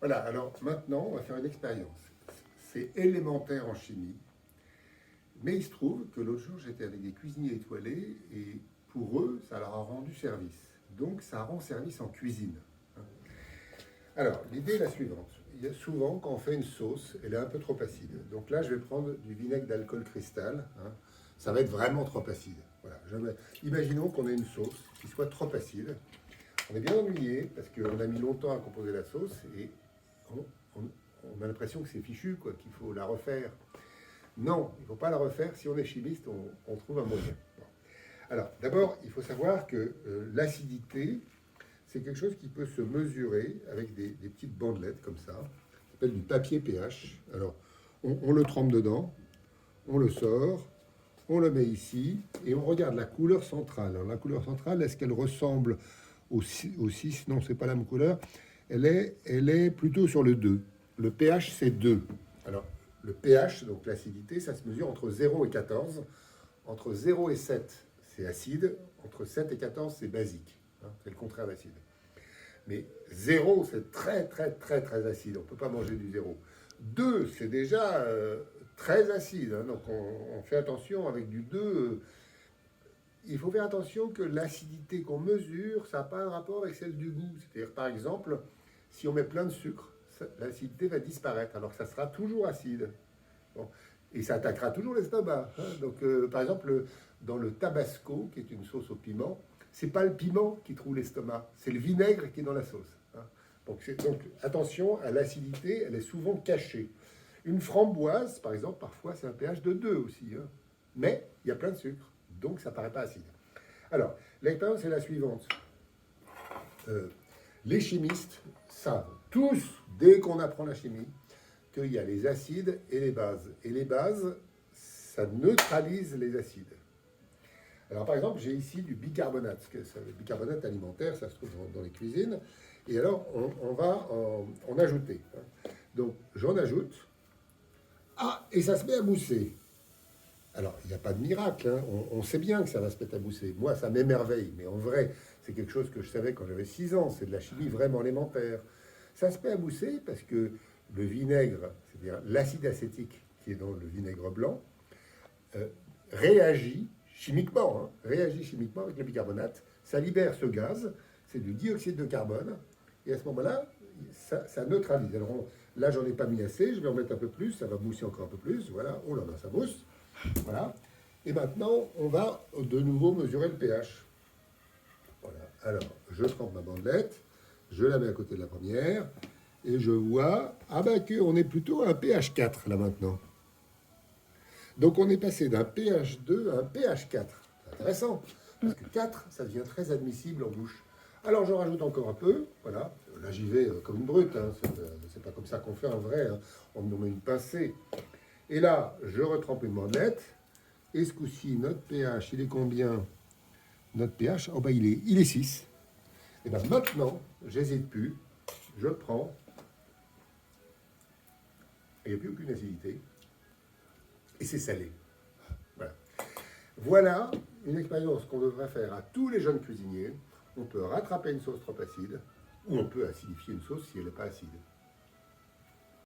Voilà, alors maintenant, on va faire une expérience. C'est élémentaire en chimie, mais il se trouve que l'autre jour, j'étais avec des cuisiniers étoilés et pour eux, ça leur a rendu service. Donc, ça rend service en cuisine. Alors, l'idée est la suivante. Il y a souvent, quand on fait une sauce, elle est un peu trop acide. Donc là, je vais prendre du vinaigre d'alcool cristal. Ça va être vraiment trop acide. Voilà. Imaginons qu'on ait une sauce qui soit trop acide. On est bien ennuyé parce qu'on a mis longtemps à composer la sauce et on a l'impression que c'est fichu, quoi, qu'il faut la refaire. Non, il ne faut pas la refaire. Si on est chimiste, on trouve un moyen. Bon. Alors, d'abord, il faut savoir que l'acidité, c'est quelque chose qui peut se mesurer avec des petites bandelettes comme ça. Ça s'appelle du papier pH. Alors, on le trempe dedans, on le sort, on le met ici et on regarde la couleur centrale. Alors, la couleur centrale, est-ce qu'elle ressemble au 6? Non, c'est pas la même couleur. Elle est plutôt sur le 2. Le pH, c'est 2. Alors, le pH, donc l'acidité, ça se mesure entre 0 et 14. Entre 0 et 7, c'est acide. Entre 7 et 14, c'est basique. C'est le contraire d'acide. Mais 0, c'est très, très, très, très acide. On ne peut pas manger du 0. 2, c'est déjà très acide. Donc, on fait attention avec du 2. Il faut faire attention que l'acidité qu'on mesure, ça n'a pas un rapport avec celle du goût. C'est-à-dire, par exemple, si on met plein de sucre, l'acidité va disparaître, alors que ça sera toujours acide. Bon. Et ça attaquera toujours l'estomac. Donc, par exemple, dans le tabasco, qui est une sauce au piment, c'est pas le piment qui trouve l'estomac, c'est le vinaigre qui est dans la sauce. Donc, attention à l'acidité, elle est souvent cachée. Une framboise, par exemple, parfois, c'est un pH de 2 aussi. Mais il y a plein de sucre, donc ça paraît pas acide. Alors, l'expérience est la suivante. Les chimistes savent tous, dès qu'on apprend la chimie, qu'il y a les acides et les bases. Et les bases, ça neutralise les acides. Alors, par exemple, j'ai ici du bicarbonate. Le bicarbonate alimentaire, ça se trouve dans les cuisines. Et alors, on va en ajouter. Donc, j'en ajoute. Ah, et ça se met à mousser. Alors, il n'y a pas de miracle. On sait bien que ça va se mettre à mousser. Moi, ça m'émerveille. Mais en vrai, c'est quelque chose que je savais quand j'avais 6 ans. C'est de la chimie vraiment élémentaire. Ça se met à mousser parce que le vinaigre, c'est-à-dire l'acide acétique qui est dans le vinaigre blanc, réagit chimiquement avec le bicarbonate. Ça libère ce gaz, c'est du dioxyde de carbone. Et à ce moment-là, ça neutralise. Alors là, j'en ai pas mis assez, je vais en mettre un peu plus, ça va mousser encore un peu plus. Voilà, oh là là, ça mousse. Voilà. Et maintenant, on va de nouveau mesurer le pH. Voilà. Alors, je trempe ma bandelette, je la mets à côté de la première, et je vois, qu'on est plutôt à un pH 4 là maintenant. Donc on est passé d'un pH 2 à un pH 4. C'est intéressant, parce que 4, ça devient très admissible en bouche. Alors j'en rajoute encore un peu, voilà. Là j'y vais comme une brute, c'est pas comme ça qu'on fait en vrai, on me met une pincée. Et là, je retrempe une bandelette, et ce coup-ci, notre pH, il est combien? Notre pH, il est 6. Et bien maintenant, j'hésite plus, je prends, et il n'y a plus aucune acidité, et c'est salé. Voilà une expérience qu'on devrait faire à tous les jeunes cuisiniers. On peut rattraper une sauce trop acide, ou on peut acidifier une sauce si elle n'est pas acide.